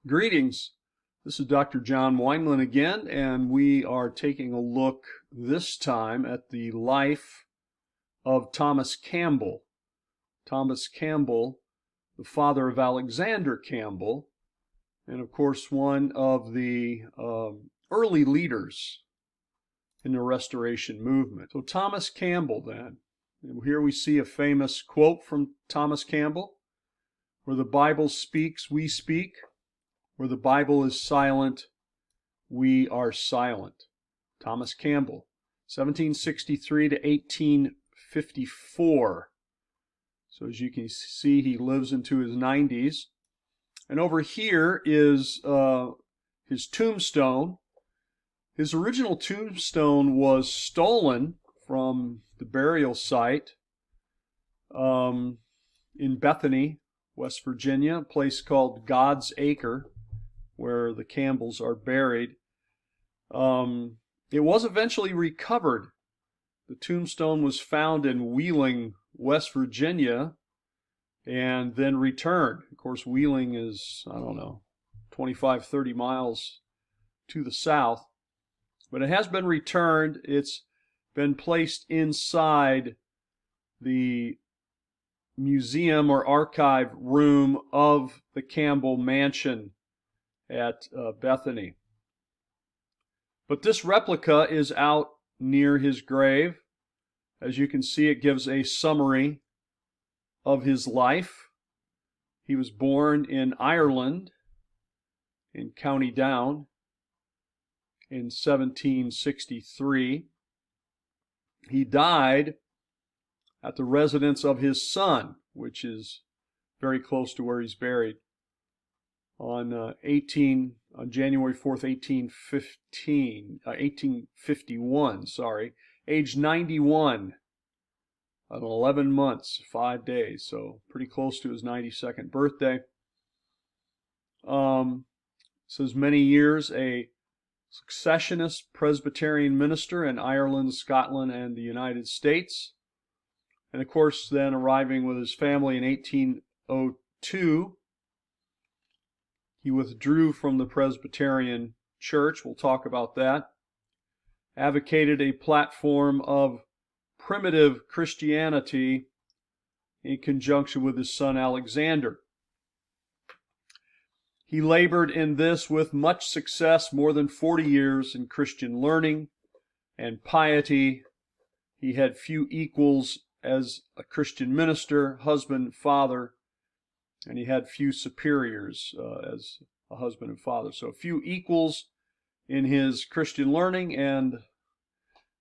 Greetings. This is Dr. John Wineland again, and we are taking a look this time at the life of Thomas Campbell. Thomas Campbell, the father of Alexander Campbell, and of course one of the early leaders in the Restoration movement. So Thomas Campbell then. And here we see a famous quote from Thomas Campbell: "Where the Bible speaks, we speak. Where the Bible is silent, we are silent." Thomas Campbell, 1763 to 1854. So as you can see, he lives into his 90s. And over here is his tombstone. His original tombstone was stolen from the burial site in Bethany, West Virginia, a place called God's Acre, where the Campbells are buried. It was eventually recovered. The tombstone was found in Wheeling, West Virginia, and then returned. Of course, Wheeling is, 25, 30 miles to the south. But it has been returned. It's been placed inside the museum or archive room of the Campbell mansion at Bethany. But this replica is out near his grave. As you can see, it gives a summary of his life. He was born in Ireland, in County Down, in 1763. He died at the residence of his son, which is very close to where he's buried, on January 4th, 1851, age 91, on 11 months, 5 days, so pretty close to his 92nd birthday. Says many years a successionist Presbyterian minister in Ireland, Scotland, and the United States. And of course, then arriving with his family in 1802, he withdrew from the Presbyterian Church. We'll talk about that. Advocated a platform of primitive Christianity in conjunction with his son Alexander. He labored in this with much success, more than 40 years in Christian learning and piety. He had few equals as a Christian minister, husband, father, and he had few superiors as a husband and father. So few equals in his Christian learning, and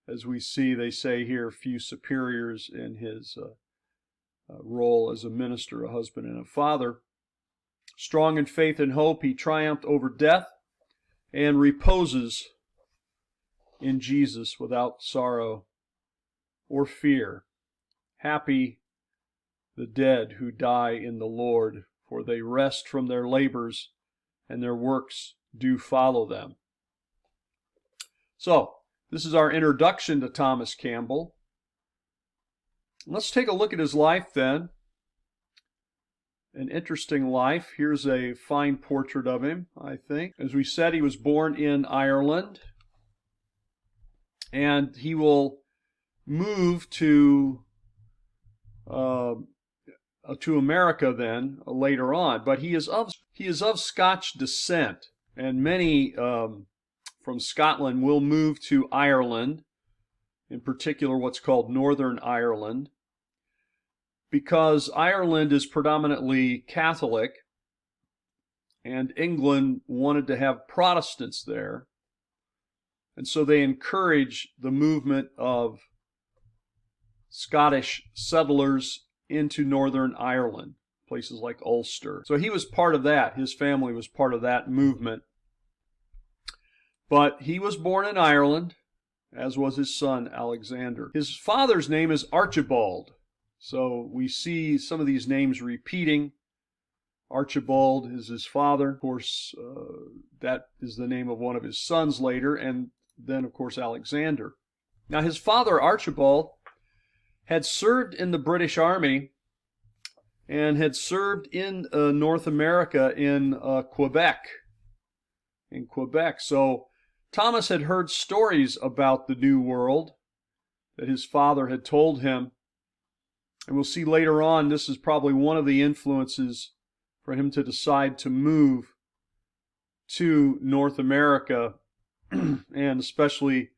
as we see, they say here, few superiors in his role as a minister, a husband, and a father. Strong in faith and hope, he triumphed over death and reposes in Jesus without sorrow or fear. Happy the dead who die in the Lord, for they rest from their labors, and their works do follow them. So, this is our introduction to Thomas Campbell. Let's take a look at his life then. An interesting life. Here's a fine portrait of him, I think. As we said, he was born in Ireland, and he will move to America then later on, but he is of Scotch descent, and many from Scotland will move to Ireland, in particular what's called Northern Ireland, because Ireland is predominantly Catholic, and England wanted to have Protestants there, and so they encourage the movement of Scottish settlers into Northern Ireland, places like Ulster. So he was part of that. His family was part of that movement. But he was born in Ireland, as was his son Alexander. His father's name is Archibald. So we see some of these names repeating. Archibald is his father. Of course, that is the name of one of his sons later, and then, of course, Alexander. Now, his father, Archibald, had served in the British Army and had served in North America in Quebec. So Thomas had heard stories about the New World that his father had told him. And we'll see later on, this is probably one of the influences for him to decide to move to North America, and especially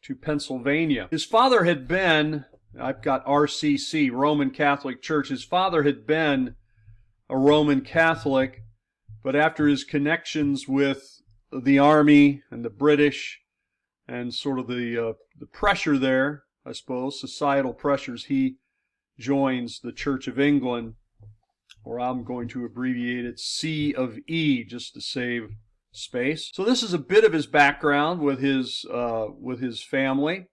to Pennsylvania. His father had been, I've got RCC, Roman Catholic Church. His father had been a Roman Catholic, but after his connections with the army and the British and sort of the pressure there, I suppose, societal pressures, he joins the Church of England, or I'm going to abbreviate it C of E just to save space. So this is a bit of his background with his family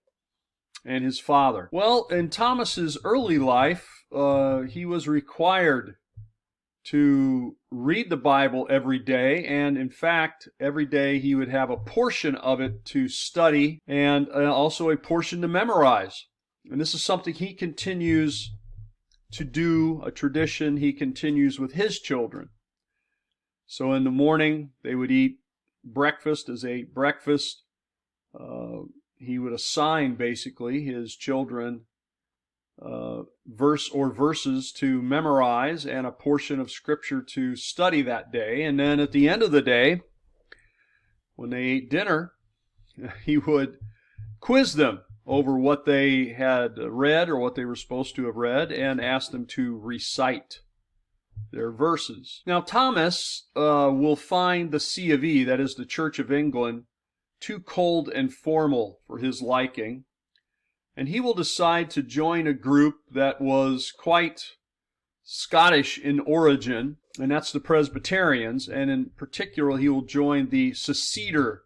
and his father. Well, in Thomas's early life, he was required to read the Bible every day, and in fact, every day he would have a portion of it to study and also a portion to memorize. And this is something he continues to do, a tradition he continues with his children. So in the morning, they would eat breakfast. As they ate breakfast, he would assign basically his children verse or verses to memorize and a portion of Scripture to study that day. And then at the end of the day, when they ate dinner, he would quiz them over what they had read or what they were supposed to have read and ask them to recite their verses. Now, Thomas will find the C of E, that is the Church of England, too cold and formal for his liking, and he will decide to join a group that was quite Scottish in origin, and that's the Presbyterians, and in particular he will join the Seceder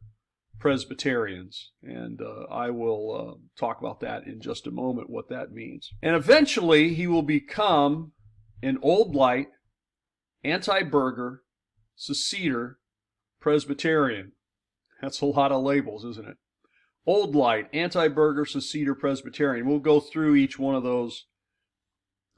Presbyterians, and I will talk about that in just a moment, what that means. And eventually he will become an Old Light, Anti-Burger, Seceder, Presbyterian. That's a lot of labels, isn't it? Old Light, Anti-Burger, Seceder, Presbyterian. We'll go through each one of those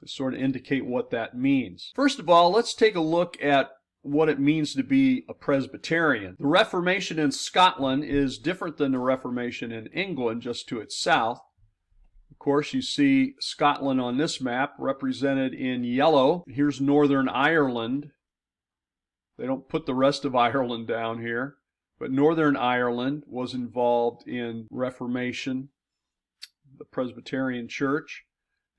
to sort of indicate what that means. First of all, let's take a look at what it means to be a Presbyterian. The Reformation in Scotland is different than the Reformation in England, just to its south. Of course, you see Scotland on this map represented in yellow. Here's Northern Ireland. They don't put the rest of Ireland down here, but Northern Ireland was involved in Reformation, the Presbyterian Church.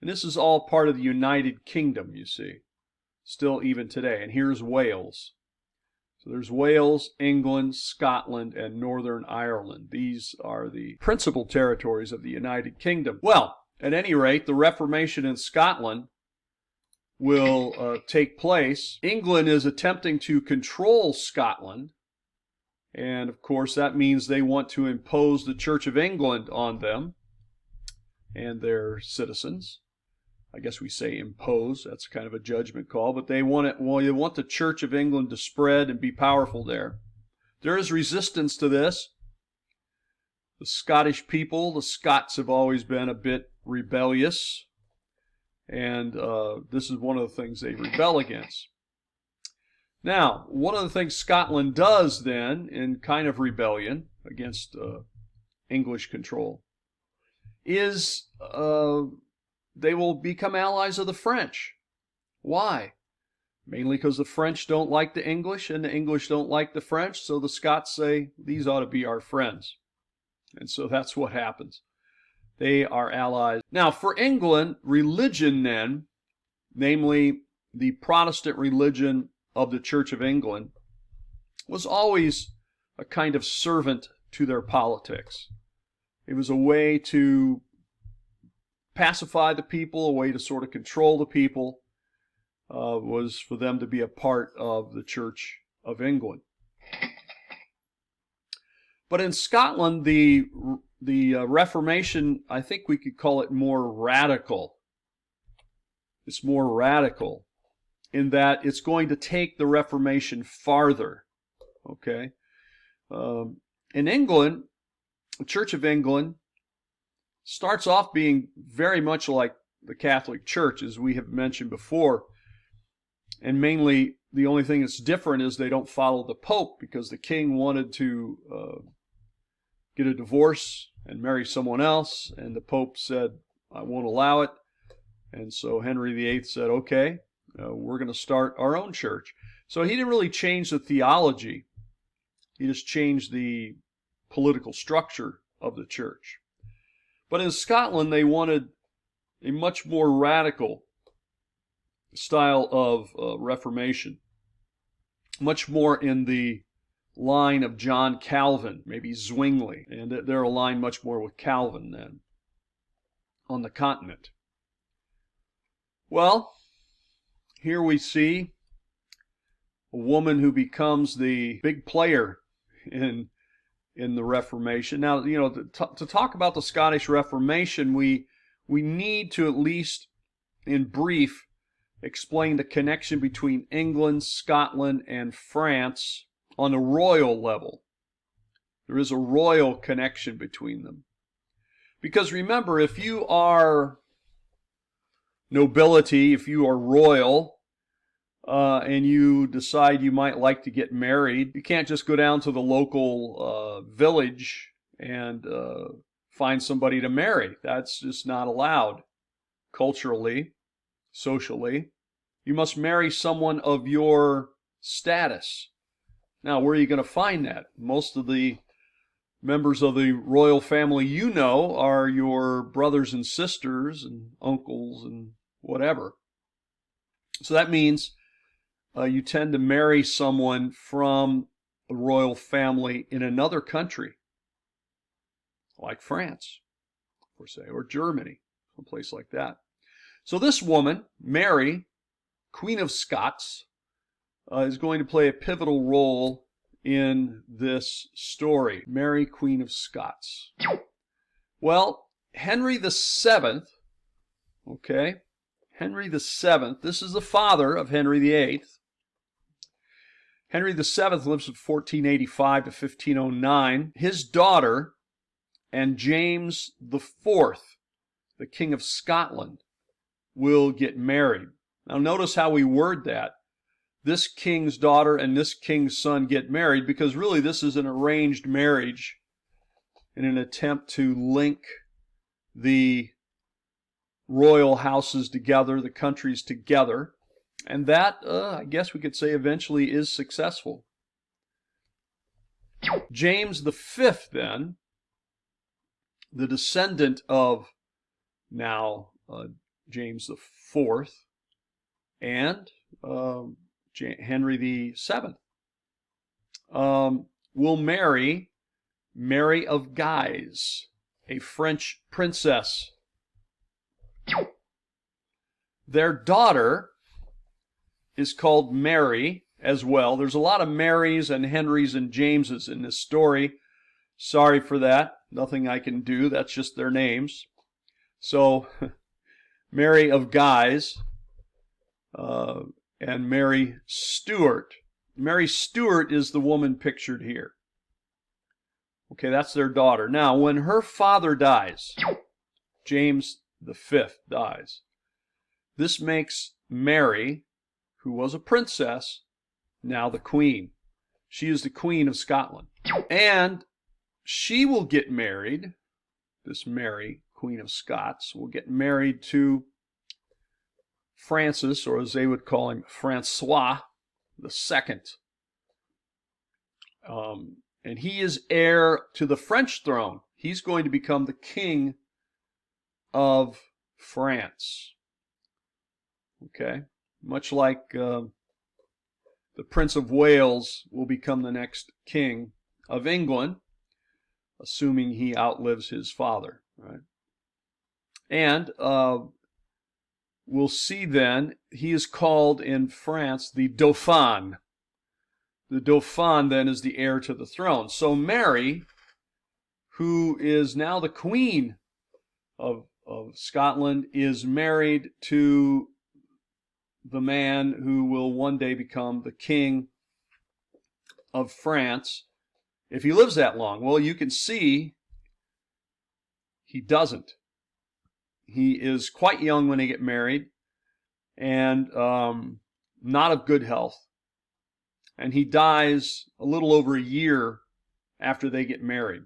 And this is all part of the United Kingdom, you see, still even today. And here's Wales. So there's Wales, England, Scotland, and Northern Ireland. These are the principal territories of the United Kingdom. Well, at any rate, the Reformation in Scotland will take place. England is attempting to control Scotland, and of course that means they want to impose the Church of England on them and their citizens. I guess we say impose, that's kind of a judgment call, but they want it. Well, they want the Church of England to spread and be powerful there. There is resistance to this. The Scottish people, the Scots, have always been a bit rebellious, and this is one of the things they rebel against. Now, one of the things Scotland does then, in kind of rebellion against English control, is they will become allies of the French. Why? Mainly because the French don't like the English and the English don't like the French, so the Scots say, these ought to be our friends. And so that's what happens. They are allies. Now, for England, religion then, namely the Protestant religion of the Church of England, was always a kind of servant to their politics. It was a way to pacify the people, a way to sort of control the people, was for them to be a part of the Church of England. But in Scotland, the Reformation, I think we could call it more radical. It's more radical in that it's going to take the Reformation farther. Okay? In England, the Church of England starts off being very much like the Catholic Church, as we have mentioned before. And mainly, the only thing that's different is they don't follow the Pope, because the king wanted to get a divorce and marry someone else, and the Pope said, I won't allow it. And so Henry VIII said, okay, we're going to start our own church. So he didn't really change the theology. He just changed the political structure of the church. But in Scotland, they wanted a much more radical style of Reformation, much more in the line of John Calvin, maybe Zwingli, and they're aligned much more with Calvin then on the continent. Well, here we see a woman who becomes the big player in the Reformation. Now, you know, to talk about the Scottish Reformation, we need to at least, in brief, explain the connection between England, Scotland, and France on a royal level. There is a royal connection between them. Because remember, if you are nobility, if you are royal, and you decide you might like to get married, you can't just go down to the local village and find somebody to marry. That's just not allowed culturally, socially. You must marry someone of your status. Now, where are you going to find that? Most of the members of the royal family you know are your brothers and sisters and uncles and whatever. So that means you tend to marry someone from a royal family in another country, like France, per se, or Germany, someplace like that. So this woman, Mary, Queen of Scots, is going to play a pivotal role in this story. Mary, Queen of Scots. Well, Henry VII, okay, Henry VII, this is the father of Henry VIII. Henry VII lives from 1485 to 1509. His daughter and James IV, the King of Scotland, will get married. Now notice how we word that. This king's daughter and this king's son get married, because really this is an arranged marriage in an attempt to link the royal houses together, the countries together. And that, I guess we could say, eventually is successful. James V, then, the descendant of now James IV and Henry VII, will marry Mary of Guise, a French princess. Their daughter is called Mary as well. There's a lot of Marys and Henrys and Jameses in this story. Sorry for that. Nothing I can do. That's just their names. So, Mary of Guise and Mary Stuart. Mary Stuart is the woman pictured here. Okay, that's their daughter. Now, when her father dies, James V dies, this makes Mary, who was a princess, now the queen. She is the Queen of Scotland. And she will get married, this Mary, Queen of Scots, will get married to Francis, or as they would call him, Francois II. And he is heir to the French throne. He's going to become the king of France. Okay? Much like the Prince of Wales will become the next king of England, assuming he outlives his father, right? And we'll see then, he is called in France the Dauphin. The Dauphin then is the heir to the throne. So Mary, who is now the Queen of Scotland, is married to the man who will one day become the King of France, if he lives that long. Well, you can see he doesn't. He is quite young when they get married, and not of good health, and he dies a little over a year after they get married.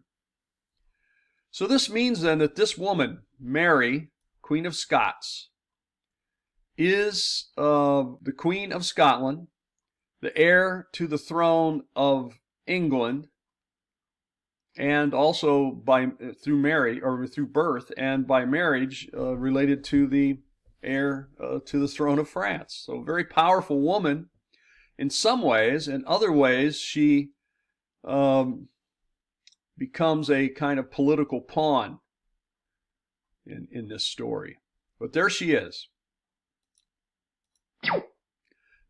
So this means then that this woman, Mary, Queen of Scots, is the Queen of Scotland, the heir to the throne of England, and also through birth and by marriage related to the heir to the throne of France. So a very powerful woman in some ways. In other ways, she becomes a kind of political pawn in this story. But there she is.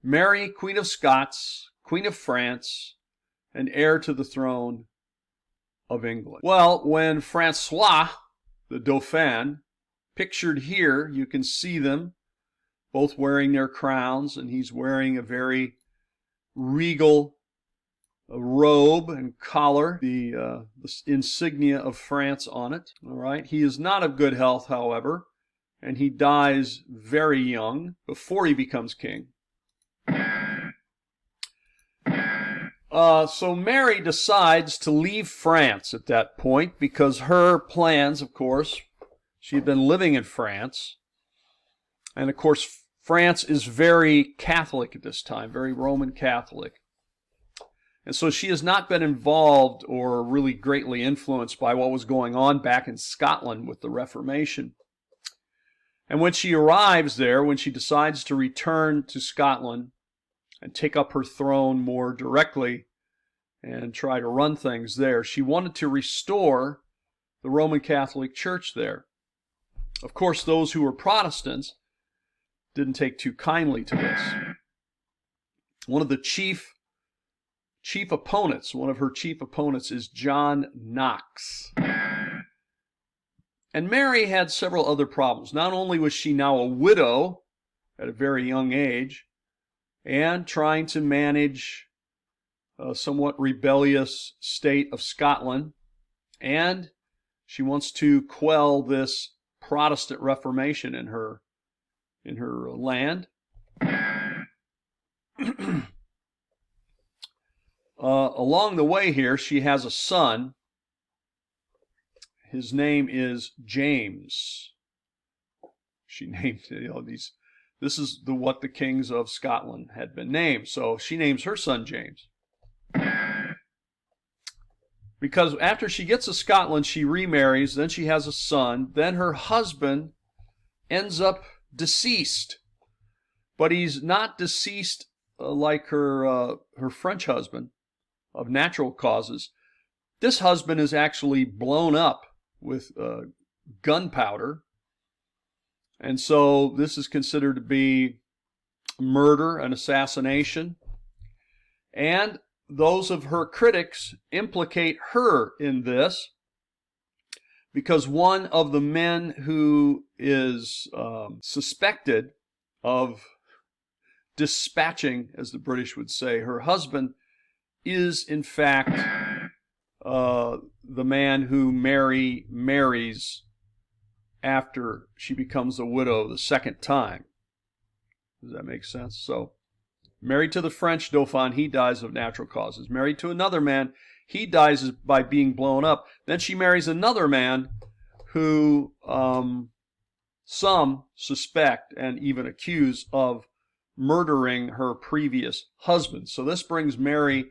Mary, Queen of Scots, Queen of France, and heir to the throne of England. Well, when Francois, the Dauphin, pictured here, you can see them both wearing their crowns, and he's wearing a very regal robe and collar, the insignia of France on it. All right. He is not of good health, however, and he dies very young before he becomes king. So Mary decides to leave France at that point because her plans, of course, she had been living in France, and of course France is very Catholic at this time, very Roman Catholic. And so she has not been involved or really greatly influenced by what was going on back in Scotland with the Reformation. And when she arrives there, when she decides to return to Scotland and take up her throne more directly and try to run things there, she wanted to restore the Roman Catholic Church there. Of course, those who were Protestants didn't take too kindly to this. One of her chief opponents is John Knox. And Mary had several other problems. Not only was she now a widow at a very young age and trying to manage a somewhat rebellious state of Scotland, and she wants to quell this Protestant Reformation in her land. Along the way here, she has a son. His name is James. She named these. This is what the kings of Scotland had been named. So she names her son James. Because after she gets to Scotland, she remarries. Then she has a son. Then her husband ends up deceased, but he's not deceased like her French husband of natural causes. This husband is actually blown up with gunpowder, and so this is considered to be murder and assassination. And those of her critics implicate her in this because one of the men who is suspected of dispatching, as the British would say, her husband is in fact the man who Mary marries after she becomes a widow the second time. Does that make sense? So, married to the French Dauphin, he dies of natural causes. Married to another man, he dies by being blown up. Then she marries another man who some suspect and even accuse of murdering her previous husband. So this brings Mary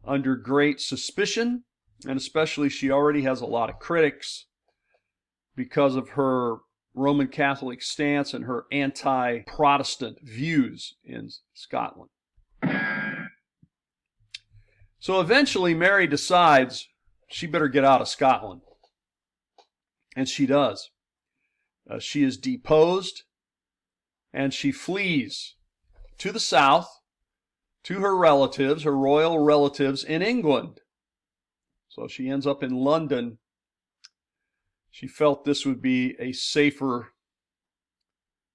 under great suspicion, and especially she already has a lot of critics because of her Roman Catholic stance and her anti-Protestant views in Scotland. So eventually Mary decides she better get out of Scotland. And she does. She is deposed and she flees to the south to her relatives, her royal relatives in England. So she ends up in London. She felt this would be a safer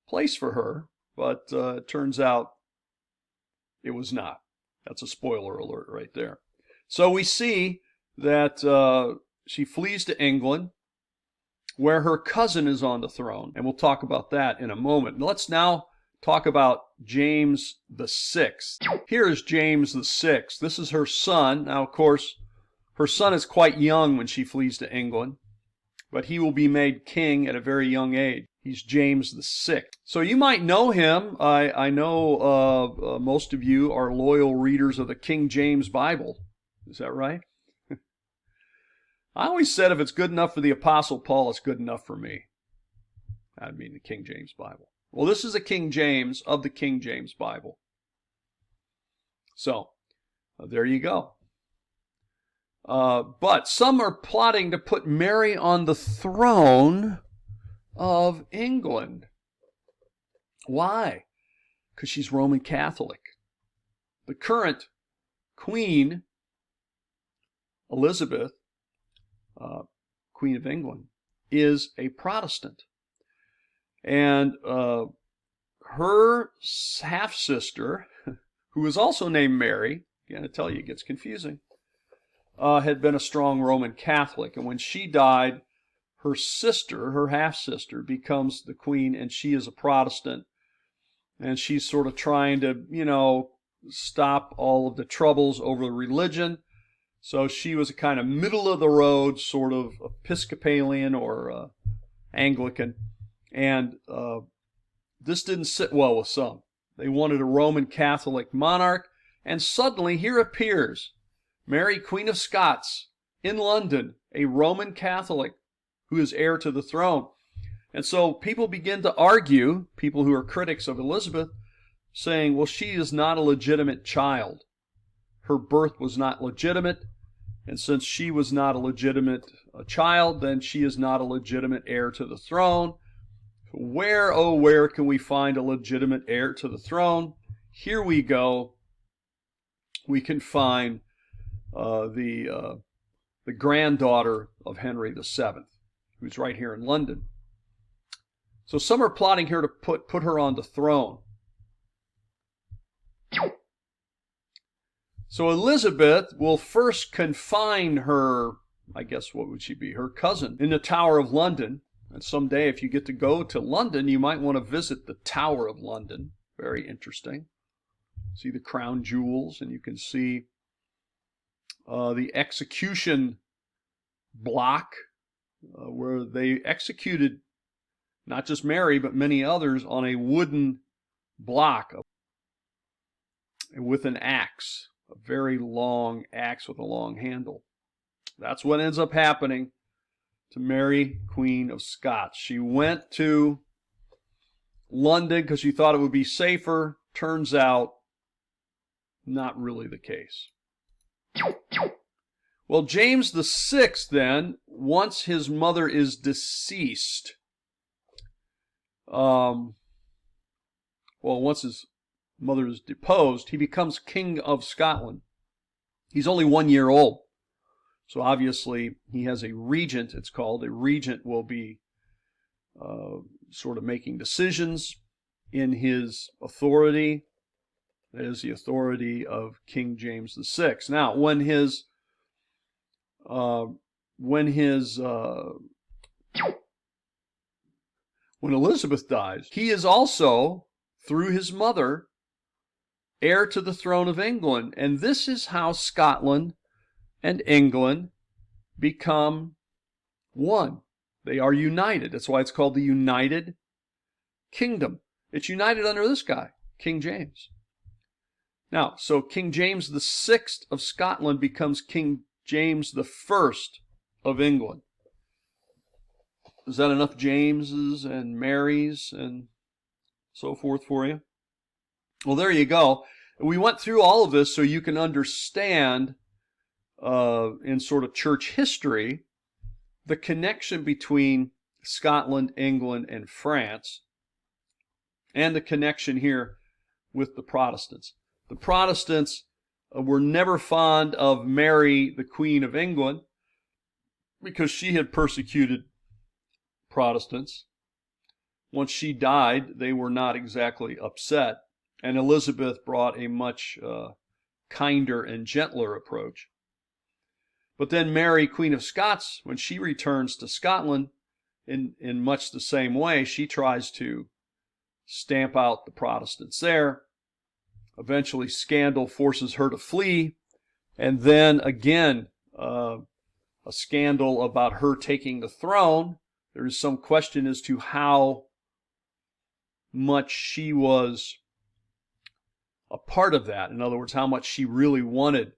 place for her, but it turns out it was not. That's a spoiler alert right there. So we see that she flees to England, where her cousin is on the throne, and we'll talk about that in a moment. Let's now talk about James the Sixth. Here is James the Sixth. This is her son. Now, of course, her son is quite young when she flees to England, but he will be made king at a very young age. He's James the Sixth. So you might know him. I know most of you are loyal readers of the King James Bible. Is that right? I always said if it's good enough for the Apostle Paul, it's good enough for me. That'd mean the King James Bible. Well, this is a King James of the King James Bible. So, there you go. But some are plotting to put Mary on the throne of England. Why? Because she's Roman Catholic. The current Queen, Elizabeth, Queen of England, is a Protestant. And her half-sister, who is also named Mary, again, I tell you, it gets confusing, had been a strong Roman Catholic. And when she died, her sister, her half-sister, becomes the queen, and she is a Protestant. And she's sort of trying to, stop all of the troubles over the religion. So she was a kind of middle-of-the-road sort of Episcopalian or Anglican. And this didn't sit well with some. They wanted a Roman Catholic monarch. And suddenly here appears Mary, Queen of Scots, in London, a Roman Catholic who is heir to the throne. And so people begin to argue, people who are critics of Elizabeth, saying, well, she is not a legitimate child. Her birth was not legitimate, and since she was not a legitimate child, then she is not a legitimate heir to the throne. Where, oh, where can we find a legitimate heir to the throne? Here we go. We can find the granddaughter of Henry VII, who's right here in London. So some are plotting here to put her on the throne. So Elizabeth will first confine her, I guess what would she be, her cousin, in the Tower of London. And someday if you get to go to London, you might want to visit the Tower of London. Very interesting. See the crown jewels, and you can see the execution block where they executed not just Mary, but many others on a wooden block with an axe, a very long axe with a long handle. That's what ends up happening to Mary, Queen of Scots. She went to London because she thought it would be safer. Turns out, not really the case. Well, James the Sixth, then, once his mother is deceased, once his mother is deposed, he becomes King of Scotland. He's only 1 year old. So obviously he has a regent, it's called. A regent will be sort of making decisions in his authority. That is the authority of King James the Sixth. Now, when Elizabeth dies, he is also, through his mother, heir to the throne of England. And this is how Scotland and England become one. They are united. That's why it's called the United Kingdom. It's united under this guy, King James. Now, so King James the Sixth of Scotland becomes King James the First of England. Is that enough Jameses and Marys and so forth for you? Well, there you go. We went through all of this so you can understand in sort of church history the connection between Scotland, England, and France, and the connection here with the Protestants. The Protestants were never fond of Mary, the Queen of England, because she had persecuted Protestants. Once she died, they were not exactly upset, and Elizabeth brought a much kinder and gentler approach. But then Mary, Queen of Scots, when she returns to Scotland, in much the same way, she tries to stamp out the Protestants there. Eventually, scandal forces her to flee. And then again, a scandal about her taking the throne. There is some question as to how much she was a part of that. In other words, how much she really wanted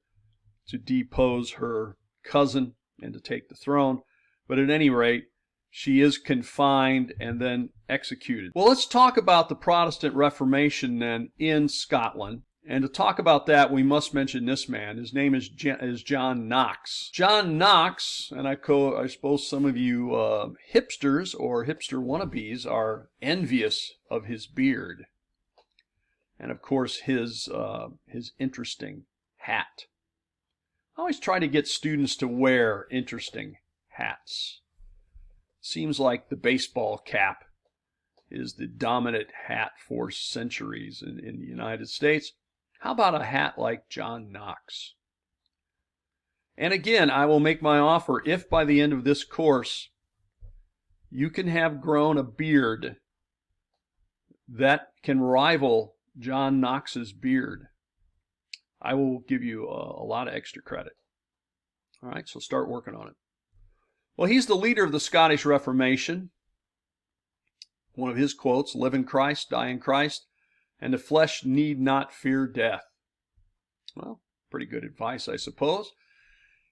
to depose her cousin and to take the throne. But at any rate, she is confined and then executed. Well, let's talk about the Protestant Reformation then in Scotland. And to talk about that, we must mention this man. His name is John Knox. John Knox, and I suppose some of you hipsters or hipster wannabes are envious of his beard. And of course, his interesting hat. I always try to get students to wear interesting hats. Seems like the baseball cap is the dominant hat for centuries in the United States. How about a hat like John Knox? And again, I will make my offer. If by the end of this course you can have grown a beard that can rival John Knox's beard, I will give you a lot of extra credit. All right, so start working on it. Well, he's the leader of the Scottish Reformation. One of his quotes, live in Christ, die in Christ, and the flesh need not fear death. Well, pretty good advice, I suppose.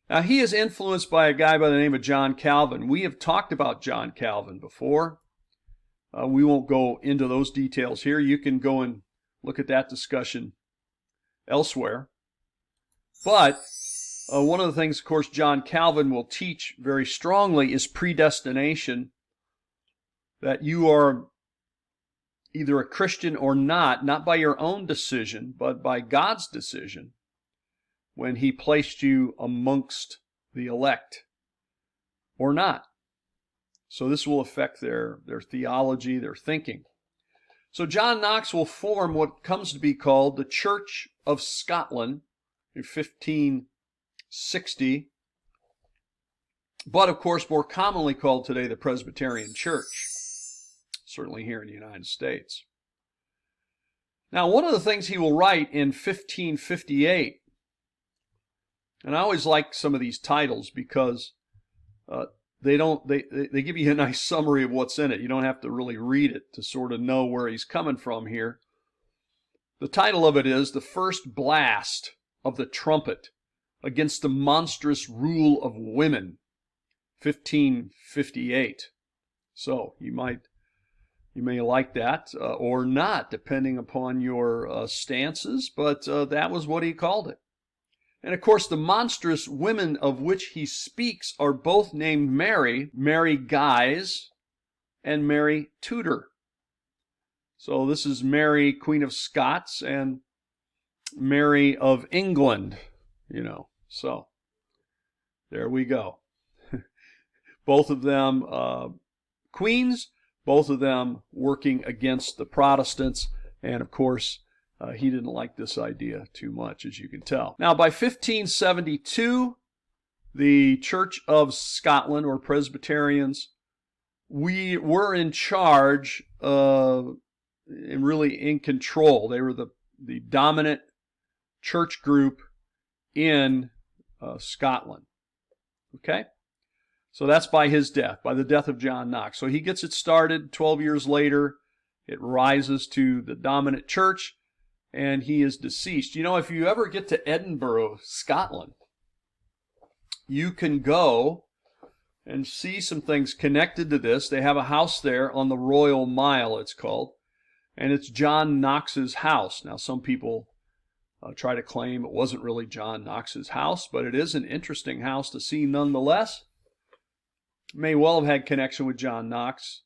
Now, he is influenced by a guy by the name of John Calvin. We have talked about John Calvin before. We won't go into those details here. You can go and look at that discussion elsewhere. But one of the things, of course, John Calvin will teach very strongly is predestination, that you are either a Christian or not by your own decision, but by God's decision when he placed you amongst the elect or not. So this will affect their theology, their thinking. So John Knox will form what comes to be called the Church of Scotland in 1560, but of course more commonly called today the Presbyterian Church, certainly here in the United States. Now, one of the things he will write in 1558, and I always like some of these titles because they give you a nice summary of what's in it. You don't have to really read it to sort of know where he's coming from here. The title of it is The First Blast of the Trumpet Against the Monstrous Rule of Women, 1558. So you may like that or not, depending upon your stances, but that was what he called it. And of course, the monstrous women of which he speaks are both named Mary, Mary Guise, and Mary Tudor. So this is Mary, Queen of Scots, and Mary of England, So there we go. Both of them queens, both of them working against the Protestants, and of course, he didn't like this idea too much, as you can tell. Now, by 1572, the Church of Scotland, or Presbyterians, we were in charge and really in control. They were the dominant church group in Scotland. Okay? So that's by his death, by the death of John Knox. So he gets it started. 12 years later, it rises to the dominant church, and he is deceased. If you ever get to Edinburgh, Scotland, you can go and see some things connected to this. They have a house there on the Royal Mile, it's called, and it's John Knox's house. Now, some people try to claim it wasn't really John Knox's house, but it is an interesting house to see nonetheless. May well have had connection with John Knox.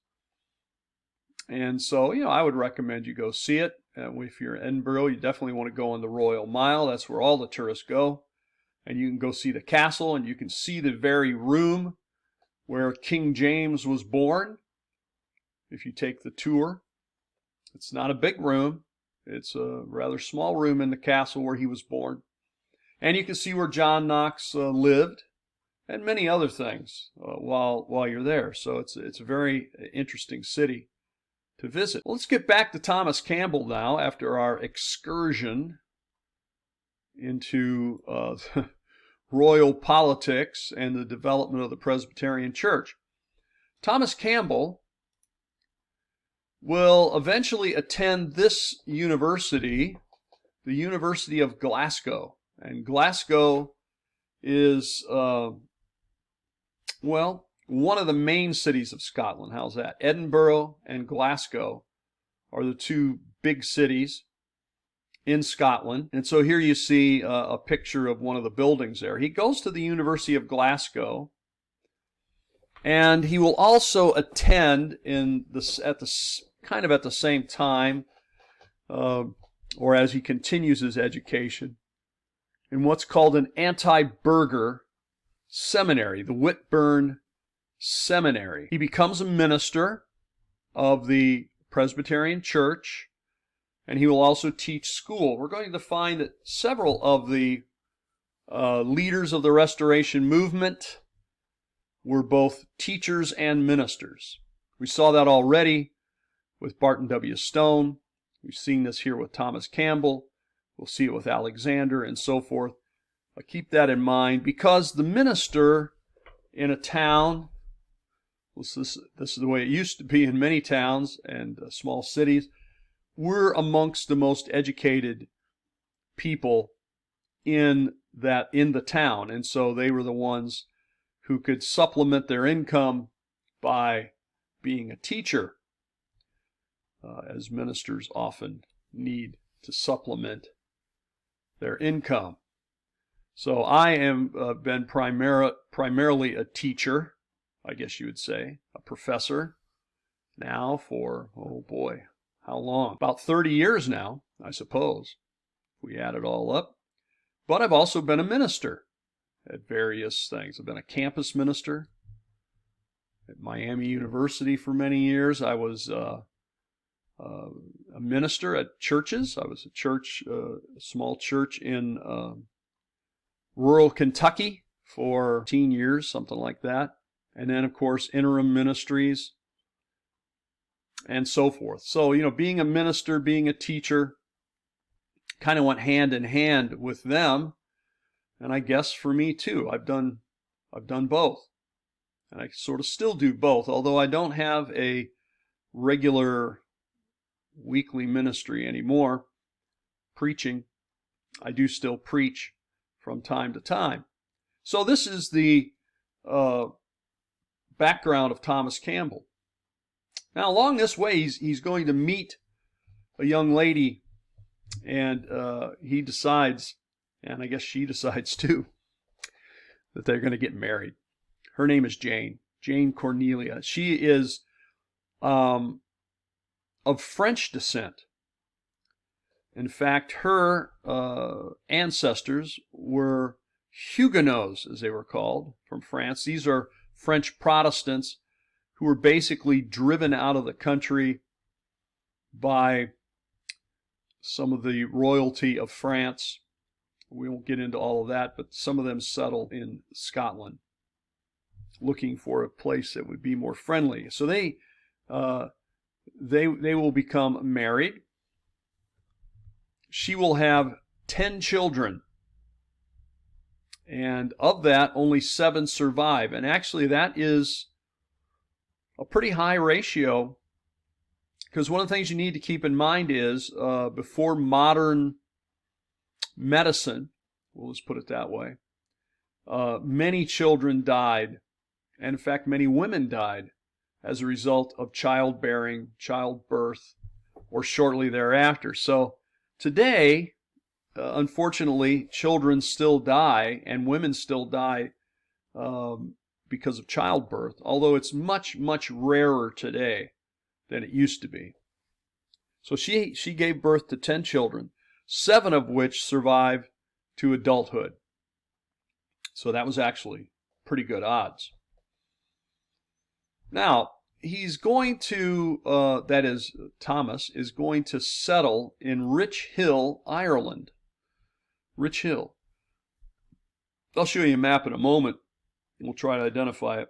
And so, I would recommend you go see it. If you're in Edinburgh, you definitely want to go on the Royal Mile. That's where all the tourists go. And you can go see the castle, and you can see the very room where King James was born. If you take the tour, it's not a big room. It's a rather small room in the castle where he was born. And you can see where John Knox lived, and many other things while you're there. So it's a very interesting city to visit. Well, let's get back to Thomas Campbell now after our excursion into royal politics and the development of the Presbyterian Church. Thomas Campbell will eventually attend this university, the University of Glasgow. And Glasgow is, one of the main cities of Scotland. How's that? Edinburgh and Glasgow are the two big cities in Scotland. And so here you see a picture of one of the buildings there. He goes to the University of Glasgow, and he will also attend at the same time, or as he continues his education, in what's called an anti-burgher seminary, the Whitburn Seminary. He becomes a minister of the Presbyterian Church, and he will also teach school. We're going to find that several of the leaders of the Restoration movement were both teachers and ministers. We saw that already with Barton W. Stone. We've seen this here with Thomas Campbell. We'll see it with Alexander and so forth. Keep that in mind, because the minister in a town, this is the way it used to be in many towns and small cities, were amongst the most educated people in the town, and so they were the ones who could supplement their income by being a teacher, as ministers often need to supplement their income. So I am been primarily a teacher, I guess you would say, a professor, now for, oh boy, how long? About 30 years now, I suppose, if we add it all up. But I've also been a minister at various things. I've been a campus minister at Miami University for many years. I was a minister at churches. I was a small church in rural Kentucky for 15 years, something like that. And then, of course, interim ministries and so forth. So, being a minister, being a teacher, kind of went hand in hand with them. And I guess for me too, I've done both. And I sort of still do both, although I don't have a regular weekly ministry anymore, preaching. I do still preach from time to time. So this is the background of Thomas Campbell. Now, along this way, he's going to meet a young lady, and he decides, and I guess she decides too, that they're going to get married. Her name is Jane Cornelia. She is of French descent. In fact, her ancestors were Huguenots, as they were called, from France. These are French Protestants who were basically driven out of the country by some of the royalty of France. We won't get into all of that, but some of them settled in Scotland, looking for a place that would be more friendly. So they will become married. She will have 10 children, and of that, only 7 survive. And actually, that is a pretty high ratio, because one of the things you need to keep in mind is before modern medicine, we'll just put it that way, many children died, and in fact, many women died as a result of childbearing, childbirth, or shortly thereafter. So today, unfortunately, children still die, and women still die because of childbirth, although it's much, much rarer today than it used to be. So she gave birth to 10 children, 7 of which survived to adulthood. So that was actually pretty good odds. Now, he's going to, Thomas is going to settle in Rich Hill, Ireland. Rich Hill. I'll show you a map in a moment. We'll try to identify it.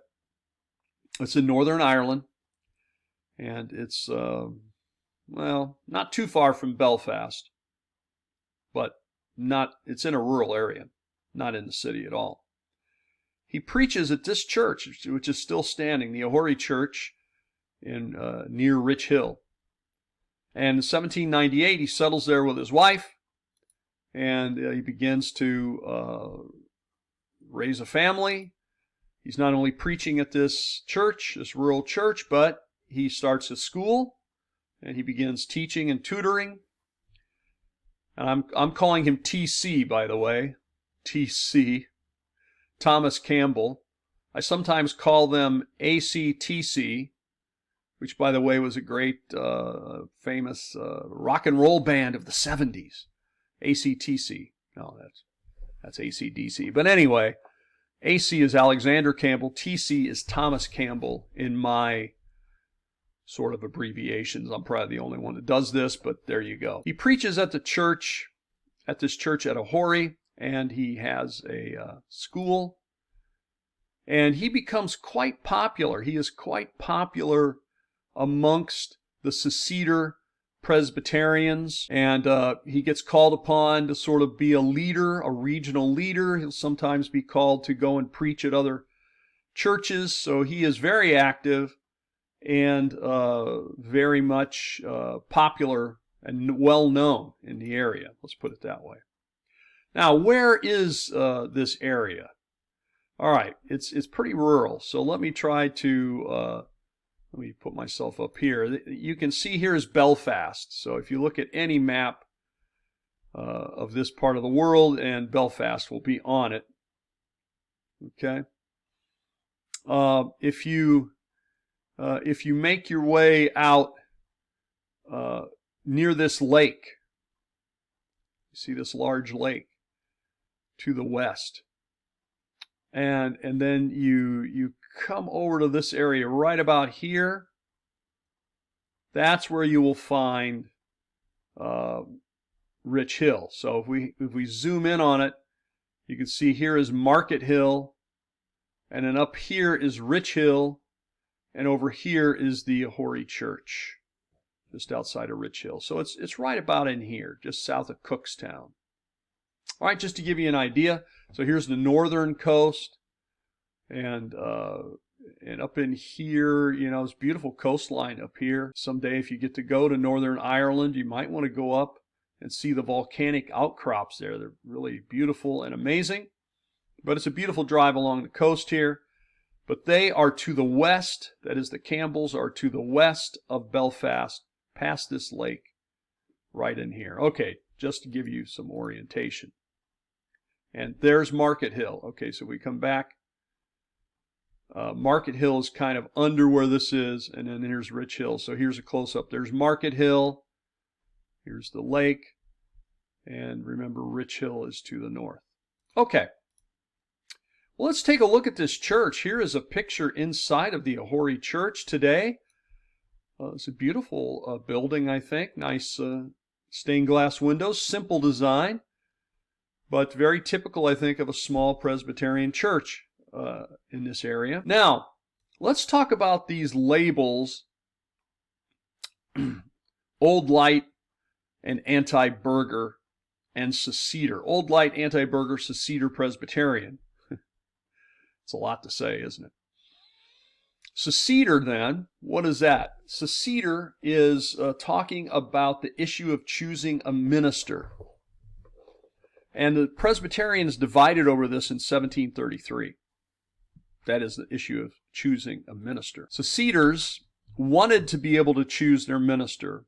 It's in Northern Ireland. And it's, well, not too far from Belfast, but it's in a rural area, not in the city at all. He preaches at this church, which is still standing, the Ahori Church in near Rich Hill. And in 1798, he settles there with his wife, and he begins to raise a family. He's not only preaching at this church, this rural church, but he starts a school, and he begins teaching and tutoring. And I'm calling him TC, by the way, TC, Thomas Campbell. I sometimes call them ACTC, which, by the way, was a great, famous rock and roll band of the 70s. ACTC. No, that's ACDC. But anyway, AC is Alexander Campbell. TC is Thomas Campbell in my sort of abbreviations. I'm probably the only one that does this, but there you go. He preaches at this church at Ahori, and he has a school. And he becomes quite popular. He is quite popular amongst the Seceder Presbyterians, and he gets called upon to sort of be a leader, a regional leader. He'll sometimes be called to go and preach at other churches, so he is very active and very much popular and well known in the area. Let's put it that way. Now, where is this area? All right, it's pretty rural, so let me try to let me put myself up here. You can see here is Belfast. So if you look at any map of this part of the world, and Belfast will be on it. Okay. If you make your way out near this lake, you see this large lake to the west, and then you come over to this area right about here. That's where you will find Rich Hill. So if we zoom in on it, you can see here is Market Hill, and then up here is Rich Hill, and over here is the Ahori Church, just outside of Rich Hill. So it's right about in here, just south of Cookstown. All right, just to give you an idea. So here's the northern coast, and up in here, you know, it's beautiful coastline up here. Someday, if you get to go to Northern Ireland, you might want to go up and see the volcanic outcrops there. They're really beautiful and amazing. But it's a beautiful drive along the coast here. But they are to the west, that is, the Campbells are to the west of Belfast, past this lake, right in here. Okay, just to give you some orientation. And there's Market Hill. Okay, so we come back. Market Hill is kind of under where this is, and then here's Rich Hill. So here's a close-up. There's Market Hill. Here's the lake. And remember, Rich Hill is to the north. Okay. Well, let's take a look at this church. Here is a picture inside of the Ahori Church today. It's a beautiful building, I think. Nice stained glass windows, simple design, but very typical, I think, of a small Presbyterian church in this area. Now, let's talk about these labels, Old Light and Anti-Burger and Seceder. Old Light, Anti-Burger, Seceder, Presbyterian. It's a lot to say, isn't it? Seceder, then, what is that? Seceder is talking about the issue of choosing a minister. And the Presbyterians divided over this in 1733. That is the issue of choosing a minister. Seceders wanted to be able to choose their minister.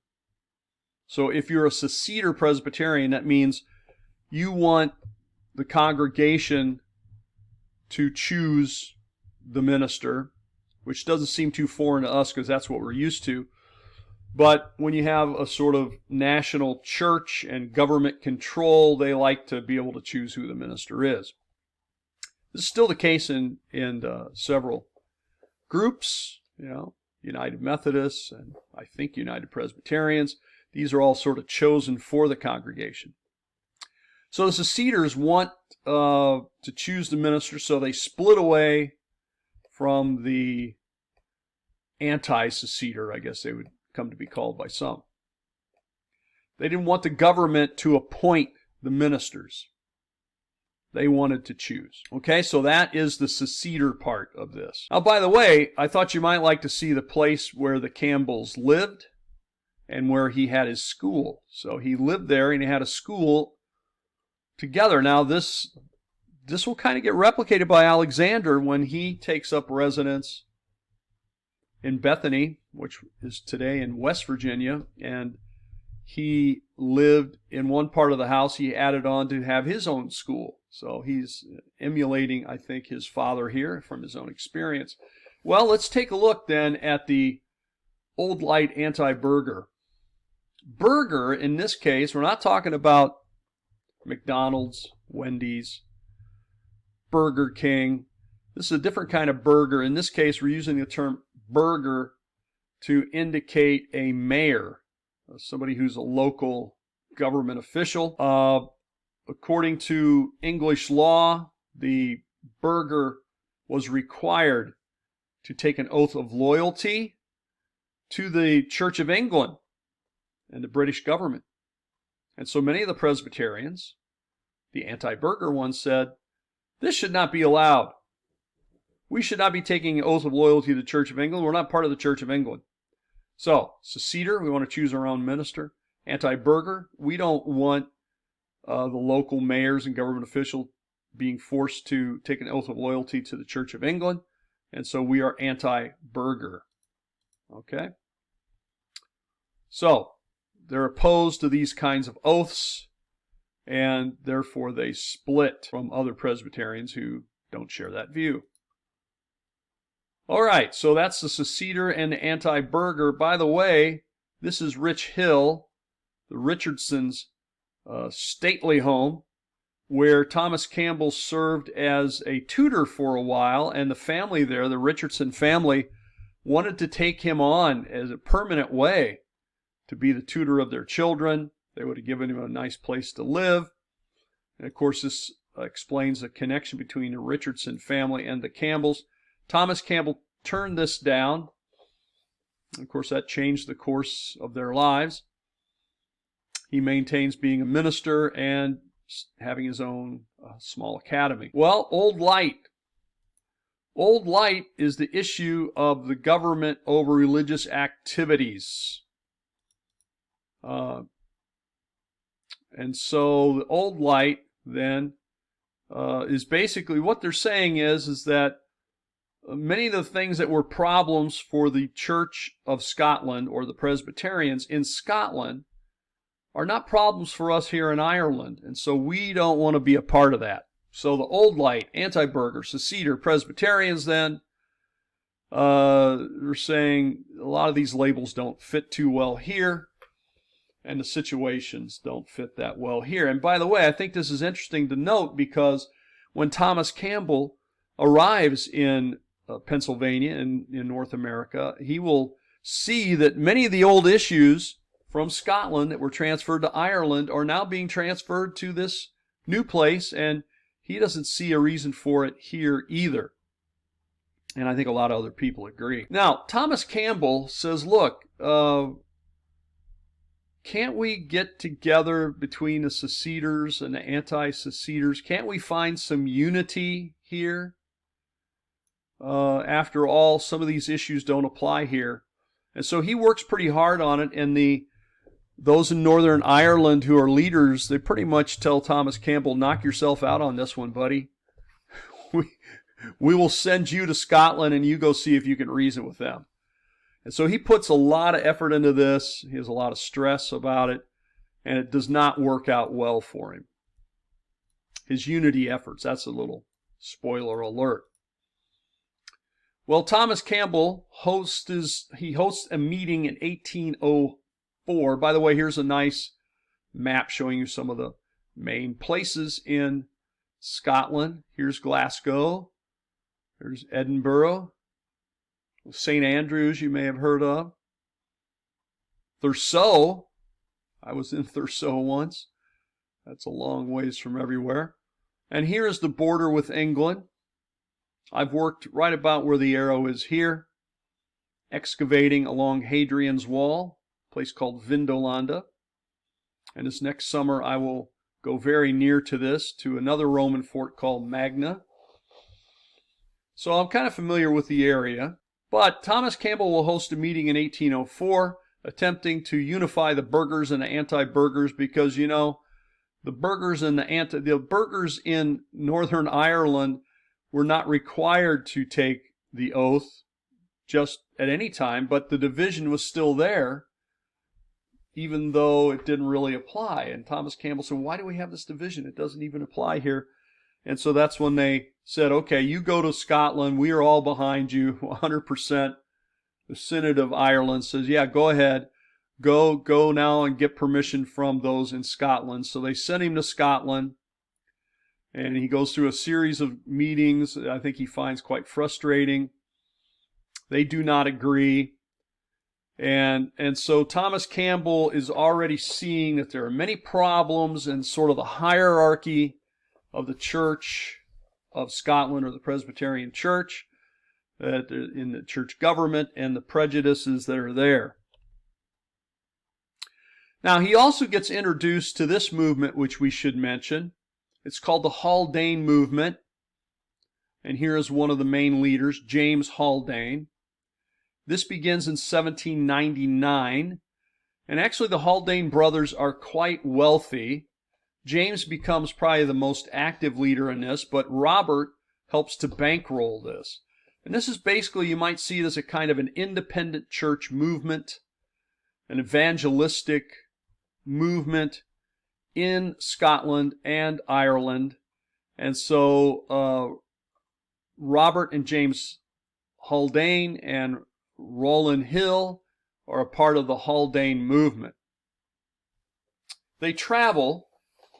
So if you're a Seceder Presbyterian, that means you want the congregation to choose the minister, which doesn't seem too foreign to us because that's what we're used to. But when you have a sort of national church and government control, they like to be able to choose who the minister is. This is still the case in several groups, you know, United Methodists and I think United Presbyterians. These are all sort of chosen for the congregation. So the Seceders want to choose the minister, so they split away from the anti-seceder, I guess they would come to be called by some. They didn't want the government to appoint the ministers. They wanted to choose. Okay, so that is the seceder part of this. Now, by the way, I thought you might like to see the place where the Campbells lived and where he had his school. So he lived there and he had a school together. Now, this will kind of get replicated by Alexander when he takes up residence in Bethany, which is today in West Virginia, and he lived in one part of the house. He added on to have his own school. So he's emulating, I think, his father here from his own experience. Well, let's take a look then at the Old Light anti-burger. Burger, in this case, we're not talking about McDonald's, Wendy's, Burger King. This is a different kind of burger. In this case, we're using the term burger to indicate a mayor, somebody who's a local government official. According to English law, the burgher was required to take an oath of loyalty to the Church of England and the British government. And so many of the Presbyterians, the anti-burger ones, said, this should not be allowed. We should not be taking an oath of loyalty to the Church of England. We're not part of the Church of England. So, seceder, we want to choose our own minister. Anti-burger, we don't want the local mayors and government officials being forced to take an oath of loyalty to the Church of England. And so we are anti-burger. Okay? So, they're opposed to these kinds of oaths, and therefore they split from other Presbyterians who don't share that view. All right, so that's the seceder and the anti-burger. By the way, this is Rich Hill, the Richardsons' stately home, where Thomas Campbell served as a tutor for a while, and the family there, the Richardson family, wanted to take him on as a permanent way to be the tutor of their children. They would have given him a nice place to live. And of course, this explains the connection between the Richardson family and the Campbells. Thomas Campbell turned this down. Of course, that changed the course of their lives. He maintains being a minister and having his own small academy. Well, Old Light. Old Light is the issue of the government over religious activities. And so the Old Light then is basically what they're saying is that many of the things that were problems for the Church of Scotland or the Presbyterians in Scotland are not problems for us here in Ireland, and so we don't want to be a part of that. So the Old Light, anti-burger, seceder, Presbyterians then are saying a lot of these labels don't fit too well here, and the situations don't fit that well here. And by the way, I think this is interesting to note because when Thomas Campbell arrives in Pennsylvania and in North America, he will see that many of the old issues from Scotland that were transferred to Ireland are now being transferred to this new place, and he doesn't see a reason for it here either. And I think a lot of other people agree. Now, Thomas Campbell says, look, can't we get together between the seceders and the anti-seceders? Can't we find some unity here? After all, some of these issues don't apply here. And so he works pretty hard on it, and those in Northern Ireland who are leaders, they pretty much tell Thomas Campbell, knock yourself out on this one, buddy. We will send you to Scotland and you go see if you can reason with them. And so he puts a lot of effort into this. He has a lot of stress about it, and it does not work out well for him. His unity efforts, that's a little spoiler alert. Well, Thomas Campbell hosts a meeting in 1804. By the way, here's a nice map showing you some of the main places in Scotland. Here's Glasgow. There's Edinburgh. St. Andrews, you may have heard of. Thurso. I was in Thurso once. That's a long ways from everywhere. And here is the border with England. I've worked right about where the arrow is here. excavating along Hadrian's Wall, a place called Vindolanda. And this next summer I will go very near to this, to another Roman fort called Magna. So I'm kind of familiar with the area. But Thomas Campbell will host a meeting in 1804, attempting to unify the burghers and the anti-burghers, because, you know, the burghers in Northern Ireland were not required to take the oath just at any time, but the division was still there, even though it didn't really apply. And Thomas Campbell said, why do we have this division? It doesn't even apply here. And so that's when they said, okay, you go to Scotland. We are all behind you, 100%. The Synod of Ireland says, yeah, go ahead. Go now and get permission from those in Scotland. So they sent him to Scotland, and he goes through a series of meetings that I think he finds quite frustrating. They do not agree. And so Thomas Campbell is already seeing that there are many problems in sort of the hierarchy of the Church of Scotland, or the Presbyterian Church, in the church government, and the prejudices that are there. Now, he also gets introduced to this movement, which we should mention. It's called the Haldane movement. And here is one of the main leaders, James Haldane. This begins in 1799. And actually, the Haldane brothers are quite wealthy. James becomes probably the most active leader in this, but Robert helps to bankroll this. And this is basically, you might see it as a kind of an independent church movement, an evangelistic movement in Scotland and Ireland. And so Robert and James Haldane and Rowland Hill are a part of the Haldane movement. They travel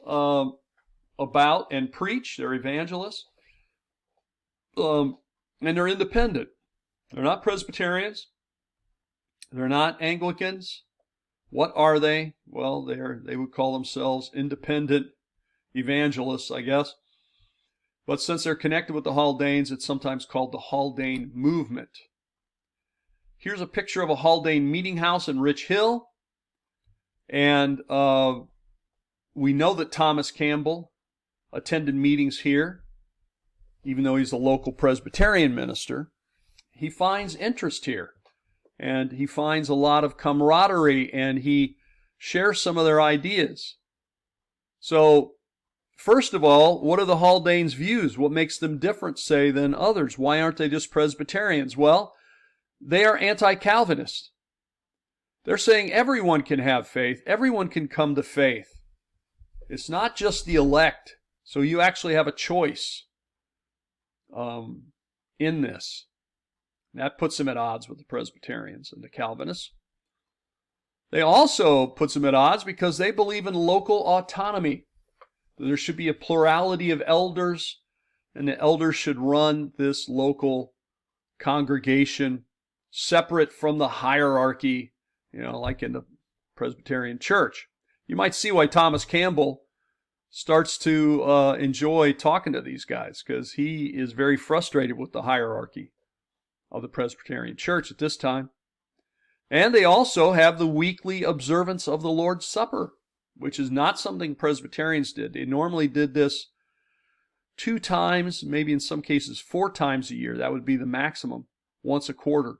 about and preach. They're evangelists. And they're independent. They're not Presbyterians. They're not Anglicans. What are they? Well, they would call themselves independent evangelists, I guess. But since they're connected with the Haldanes, it's sometimes called the Haldane movement. Here's a picture of a Haldane meeting house in Rich Hill. And we know that Thomas Campbell attended meetings here, even though he's a local Presbyterian minister. He finds interest here, and he finds a lot of camaraderie, and he shares some of their ideas. So, first of all, what are the Haldanes' views? What makes them different, say, than others? Why aren't they just Presbyterians? Well, they are anti-Calvinist. They're saying everyone can have faith. Everyone can come to faith. It's not just the elect. So you actually have a choice in this. And that puts them at odds with the Presbyterians and the Calvinists. They also puts them at odds because they believe in local autonomy. There should be a plurality of elders, and the elders should run this local congregation separate from the hierarchy, like in the Presbyterian Church. You might see why Thomas Campbell starts to enjoy talking to these guys, because he is very frustrated with the hierarchy of the Presbyterian Church at this time. And they also have the weekly observance of the Lord's Supper, which is not something Presbyterians did. They normally did this 2 times, maybe in some cases 4 times a year. That would be the maximum, once a quarter.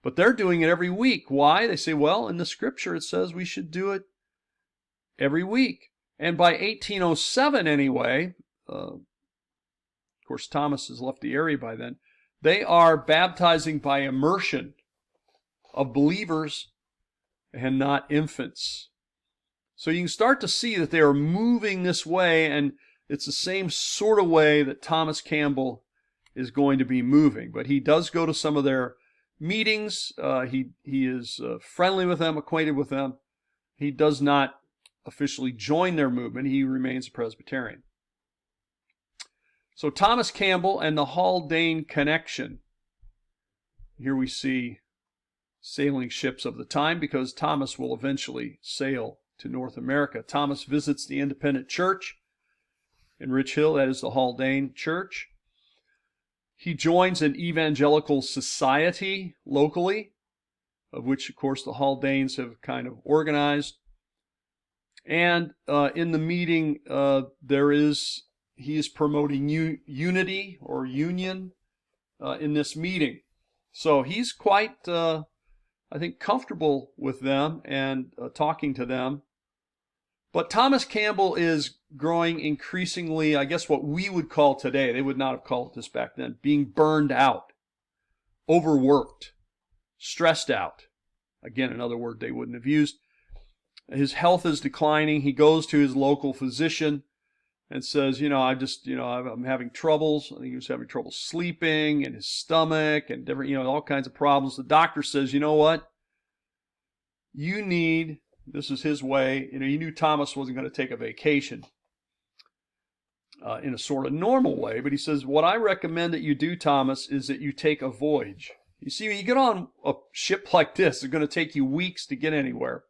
But they're doing it every week. Why? They say, well, in the Scripture it says we should do it every week. And by 1807 anyway, of course Thomas has left the area by then, they are baptizing by immersion of believers and not infants. So you can start to see that they are moving this way, and it's the same sort of way that Thomas Campbell is going to be moving. But he does go to some of their meetings. He is friendly with them, acquainted with them. He does not officially join their movement. He remains a Presbyterian. So Thomas Campbell and the Haldane connection. Here we see sailing ships of the time, because Thomas will eventually sail to North America. Thomas visits the independent church in Rich Hill, that is the Haldane Church. He joins an evangelical society locally, of which, of course, the Haldanes have kind of organized. And in the meeting, he is promoting unity or union in this meeting. So he's quite, I think, comfortable with them and talking to them. But Thomas Campbell is growing increasingly, I guess what we would call today, they would not have called this back then, being burned out, overworked, stressed out. Again, another word they wouldn't have used. His health is declining. He goes to his local physician and says, I'm having troubles. I think he was having trouble sleeping and his stomach and different, all kinds of problems. The doctor says, you know what? This is his way. He knew Thomas wasn't going to take a vacation in a sort of normal way, but he says, what I recommend that you do, Thomas, is that you take a voyage. You see, when you get on a ship like this, it's going to take you weeks to get anywhere.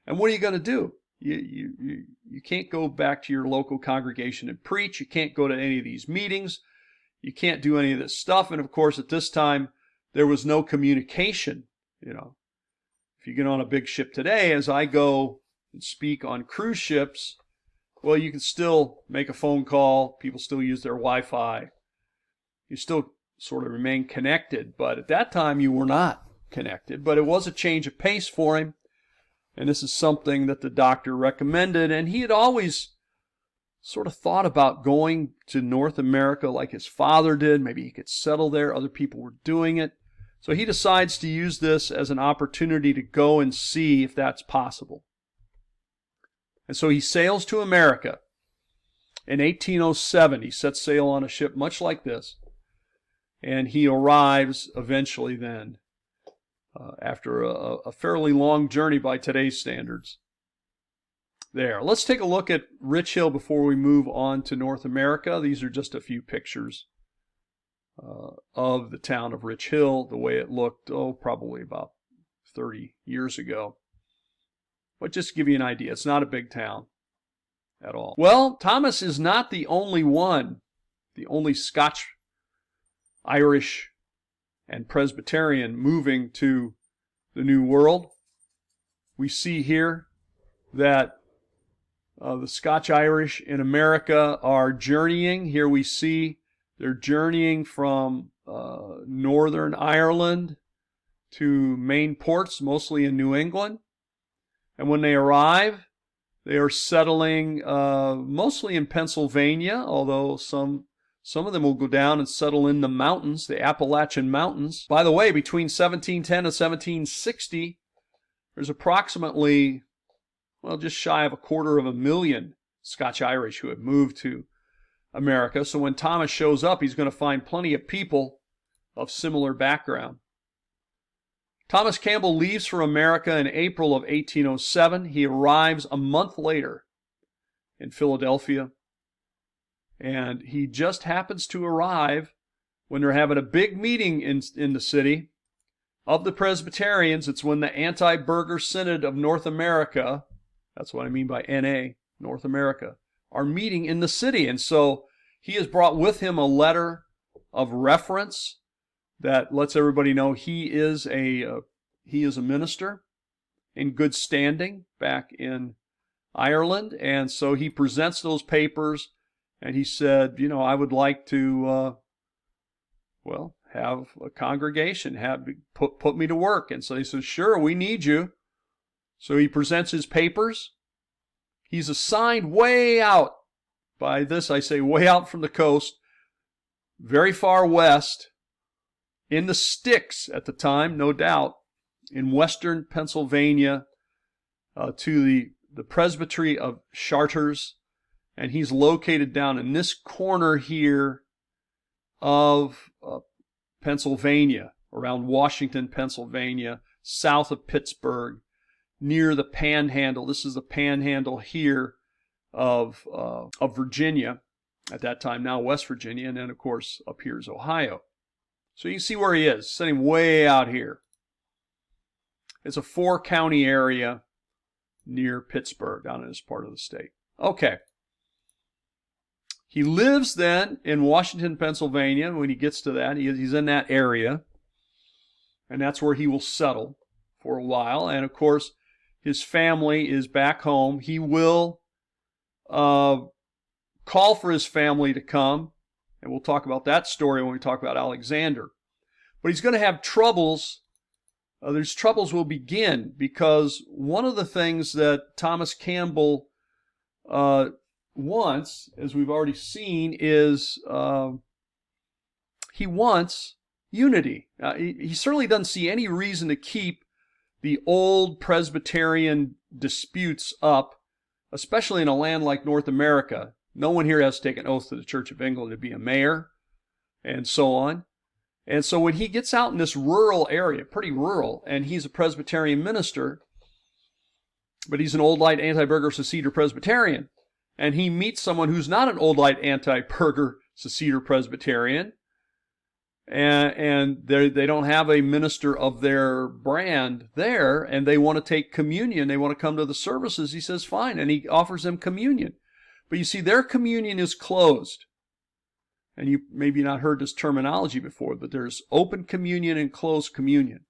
And what are you going to do? You can't go back to your local congregation and preach. You can't go to any of these meetings. You can't do any of this stuff. And of course, at this time, there was no communication. If you get on a big ship today, as I go and speak on cruise ships, well, you can still make a phone call. People still use their Wi-Fi. You still sort of remain connected. But at that time, you were not connected. But it was a change of pace for him. And this is something that the doctor recommended. And he had always sort of thought about going to North America like his father did. Maybe he could settle there. Other people were doing it. So he decides to use this as an opportunity to go and see if that's possible. And so he sails to America. In 1807, he sets sail on a ship much like this. And he arrives eventually then. After a fairly long journey by today's standards. There. Let's take a look at Rich Hill before we move on to North America. These are just a few pictures of the town of Rich Hill, the way it looked, probably about 30 years ago. But just to give you an idea, it's not a big town at all. Well, Thomas is not the only one, the only Scotch, Irish, and Presbyterian moving to the New World. We see here that the Scotch-Irish in America are journeying. Here we see they're journeying from Northern Ireland to main ports, mostly in New England. And when they arrive, they are settling mostly in Pennsylvania, although some of them will go down and settle in the mountains, the Appalachian Mountains. By the way, between 1710 and 1760, there's approximately, just shy of 250,000 Scotch-Irish who have moved to America. So when Thomas shows up, he's going to find plenty of people of similar background. Thomas Campbell leaves for America in April of 1807. He arrives a month later in Philadelphia. And he just happens to arrive when they're having a big meeting in the city of the Presbyterians. It's when the Anti-Burgher Synod of North America, that's what I mean by NA, North America, are meeting in the city. And so he has brought with him a letter of reference that lets everybody know he is a minister in good standing back in Ireland. And so he presents those papers. And he said, I would like to, have a congregation, put me to work. And so they said, sure, we need you. So he presents his papers. He's assigned way out. By this, I say way out from the coast, very far west, in the sticks at the time, no doubt, in western Pennsylvania, to the Presbytery of Chartres. And he's located down in this corner here of Pennsylvania, around Washington, Pennsylvania, south of Pittsburgh, near the Panhandle. This is the Panhandle here of Virginia at that time, now West Virginia, and then, of course, up here is Ohio. So you can see where he is, sitting way out here. It's a 4-county area near Pittsburgh, down in this part of the state. Okay. He lives then in Washington, Pennsylvania. When he gets to that, he's in that area. and that's where he will settle for a while. And of course, his family is back home. He will call for his family to come, and we'll talk about that story when we talk about Alexander. But he's going to have troubles. These troubles will begin because one of the things that Thomas Campbell wants, as we've already seen, is he wants unity. He certainly doesn't see any reason to keep the old Presbyterian disputes up, especially in a land like North America. No one here has to take an oath to the Church of England to be a mayor, and so on. And so when he gets out in this rural area, pretty rural, and he's a Presbyterian minister, but he's an Old Light Anti-Burger Seceder Presbyterian, and he meets someone who's not an Old Light Anti-Burger Seceder Presbyterian, and they don't have a minister of their brand there, and they want to take communion, they want to come to the services, he says, fine, and he offers them communion. But you see, their communion is closed. And you maybe not heard this terminology before, but there's open communion and closed communion.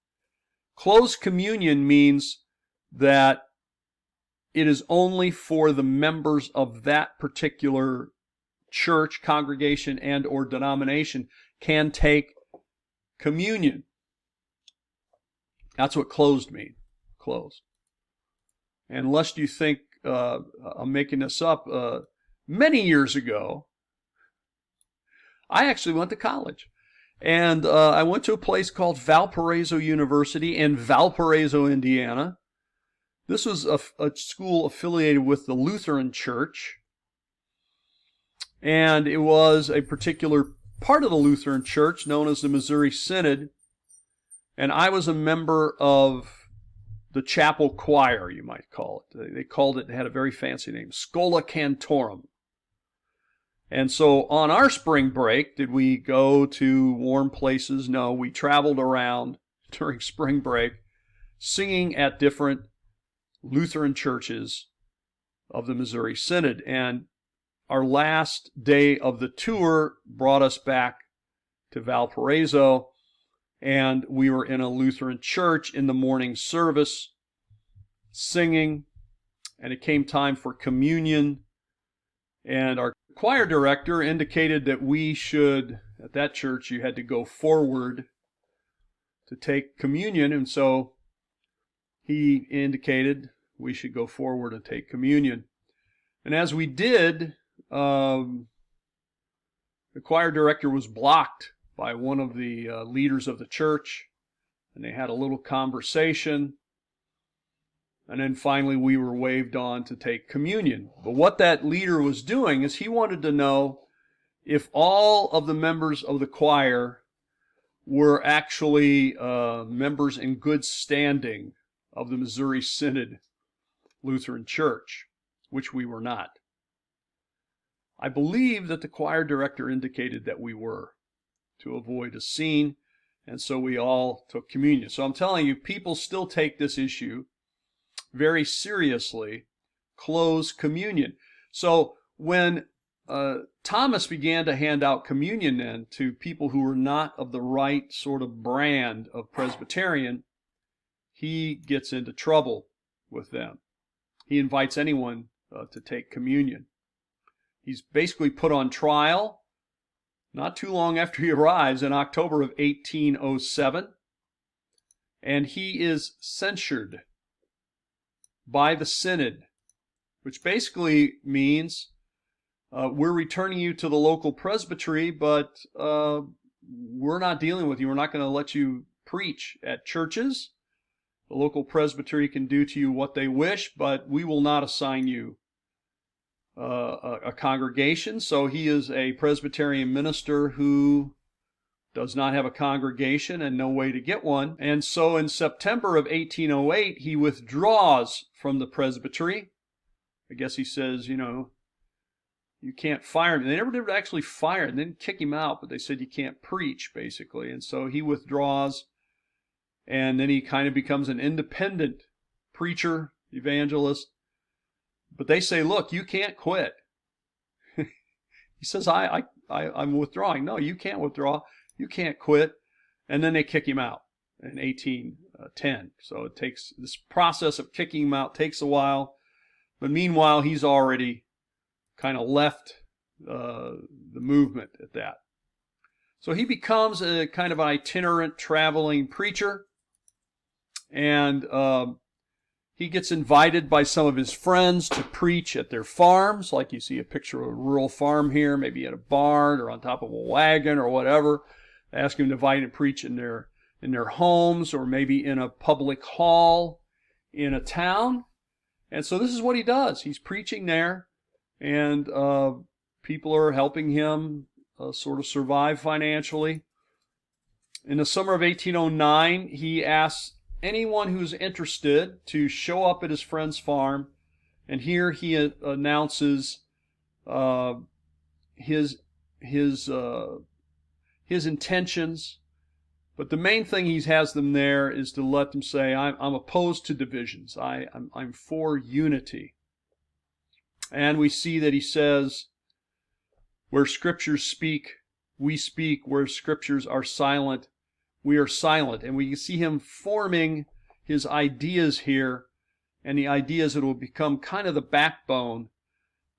Closed communion means that it is only for the members of that particular church, congregation, and or denomination can take communion. That's what closed means. Closed. And lest you think I'm making this up, many years ago, I actually went to college, and I went to a place called Valparaiso University in Valparaiso, Indiana. This was a school affiliated with the Lutheran Church, and it was a particular part of the Lutheran Church known as the Missouri Synod, and I was a member of the chapel choir, you might call it. They called it, it had a very fancy name, Schola Cantorum. And so on our spring break, did we go to warm places? No, we traveled around during spring break, singing at different Lutheran churches of the Missouri Synod. And our last day of the tour brought us back to Valparaiso, and we were in a Lutheran church in the morning service, singing, and it came time for communion, and our choir director indicated that we should, at that church, you had to go forward to take communion, and so he indicated we should go forward and take communion. And as we did, the choir director was blocked by one of the leaders of the church, and they had a little conversation, and then finally we were waved on to take communion. But what that leader was doing is he wanted to know if all of the members of the choir were actually members in good standing of the Missouri Synod Lutheran Church, which we were not. I believe that the choir director indicated that we were, to avoid a scene, and so we all took communion. So I'm telling you, people still take this issue very seriously, closed communion. So when Thomas began to hand out communion then to people who were not of the right sort of brand of Presbyterian, he gets into trouble with them. He invites anyone to take communion. He's basically put on trial not too long after he arrives in October of 1807, and he is censured by the Synod, which basically means we're returning you to the local presbytery, but we're not dealing with you. We're not going to let you preach at churches. The local presbytery can do to you what they wish, but we will not assign you a congregation. So he is a Presbyterian minister who does not have a congregation and no way to get one. And so in September of 1808, he withdraws from the presbytery. I guess he says, you can't fire him. They never did actually fire him. They didn't kick him out, but they said you can't preach, basically. And so he withdraws, and then he kind of becomes an independent preacher, evangelist. But they say, look, you can't quit. He says, I'm withdrawing. No, you can't withdraw. You can't quit. And then they kick him out. in 1810. So it takes, this process of kicking him out takes a while, but meanwhile he's already kind of left the movement at that. So he becomes a kind of an itinerant traveling preacher, and he gets invited by some of his friends to preach at their farms, like you see a picture of a rural farm here, maybe at a barn or on top of a wagon or whatever. They ask him to invite and preach in their homes, or maybe in a public hall in a town. And so this is what he does. He's preaching there, and people are helping him sort of survive financially. In the summer of 1809, he asks anyone who's interested to show up at his friend's farm, and here he announces his intentions. But the main thing he has them there is to let them say, I'm opposed to divisions. I'm for unity. And we see that he says, where scriptures speak, we speak. Where scriptures are silent, we are silent. And we see him forming his ideas here, and the ideas that will become kind of the backbone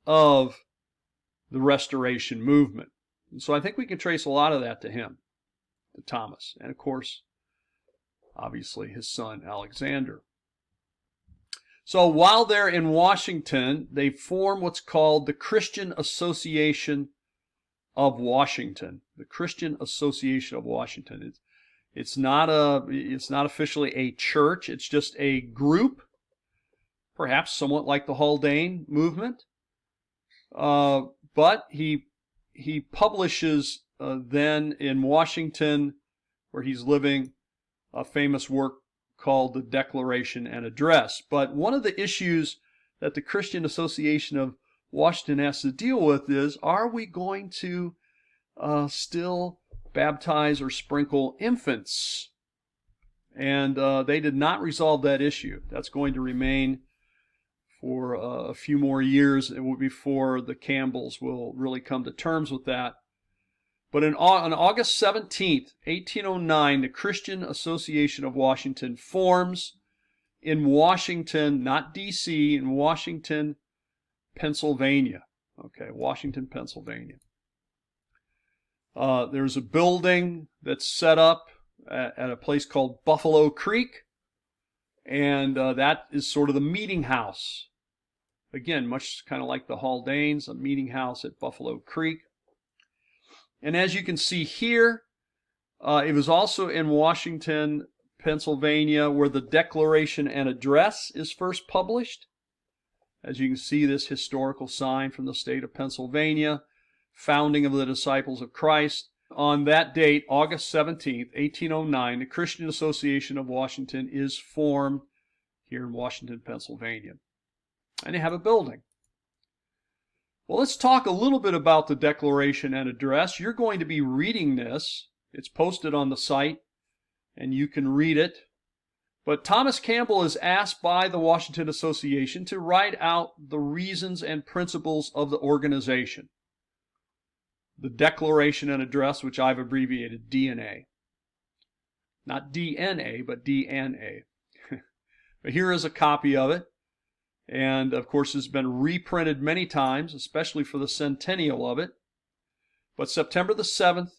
of the Restoration movement. And so I think we can trace a lot of that to him, to Thomas, and of course, obviously, his son Alexander. So while they're in Washington, they form what's called the Christian Association of Washington. The Christian Association of Washington. It's not officially a church. It's just a group, perhaps somewhat like the Haldane movement. But he publishes then in Washington, where he's living, a famous work called the Declaration and Address. But one of the issues that the Christian Association of Washington has to deal with is, are we going to still baptize or sprinkle infants? And they did not resolve that issue. That's going to remain for a few more years before the Campbells will really come to terms with that. But on August 17th, 1809, the Christian Association of Washington forms in Washington, not D.C., in Washington, Pennsylvania. Okay, Washington, Pennsylvania. There's a building that's set up at a place called Buffalo Creek, and that is sort of the meeting house. Again, much kind of like the Haldanes, a meeting house at Buffalo Creek. And as you can see here, it was also in Washington, Pennsylvania, where the Declaration and Address is first published. As you can see, this historical sign from the state of Pennsylvania, founding of the Disciples of Christ. On that date, August 17th, 1809, the Christian Association of Washington is formed here in Washington, Pennsylvania. And they have a building. Well, let's talk a little bit about the Declaration and Address. You're going to be reading this. It's posted on the site, and you can read it. But Thomas Campbell is asked by the Washington Association to write out the reasons and principles of the organization. The Declaration and Address, which I've abbreviated DNA. Not DNA, but DNA. But here is a copy of it. And, of course, it's been reprinted many times, especially for the centennial of it. But September the 7th,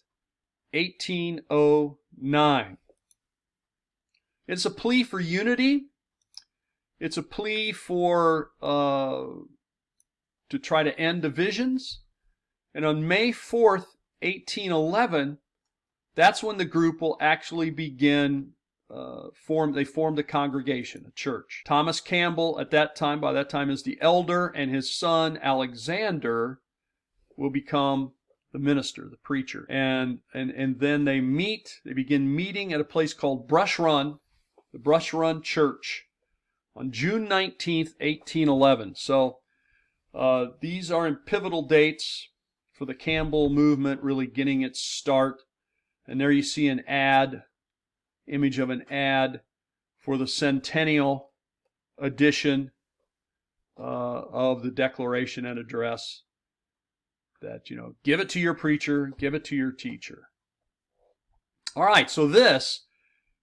1809. It's a plea for unity. It's a plea for to try to end divisions. And on May 4th, 1811, that's when the group will actually begin they formed a congregation, a church. Thomas Campbell, by that time is the elder, and his son Alexander will become the minister, the preacher. And then they begin meeting at a place called Brush Run, the Brush Run Church, on June 19th, 1811. So these are pivotal dates for the Campbell movement really getting its start. And there you see an image of an ad for the centennial edition of the Declaration and Address. That, give it to your preacher, give it to your teacher. All right, so this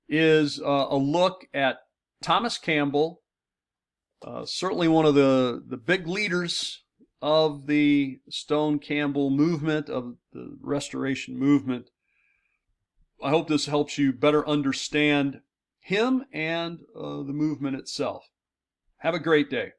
is a look at Thomas Campbell, certainly one of the big leaders of the Stone Campbell movement, of the Restoration movement. I hope this helps you better understand him and the movement itself. Have a great day.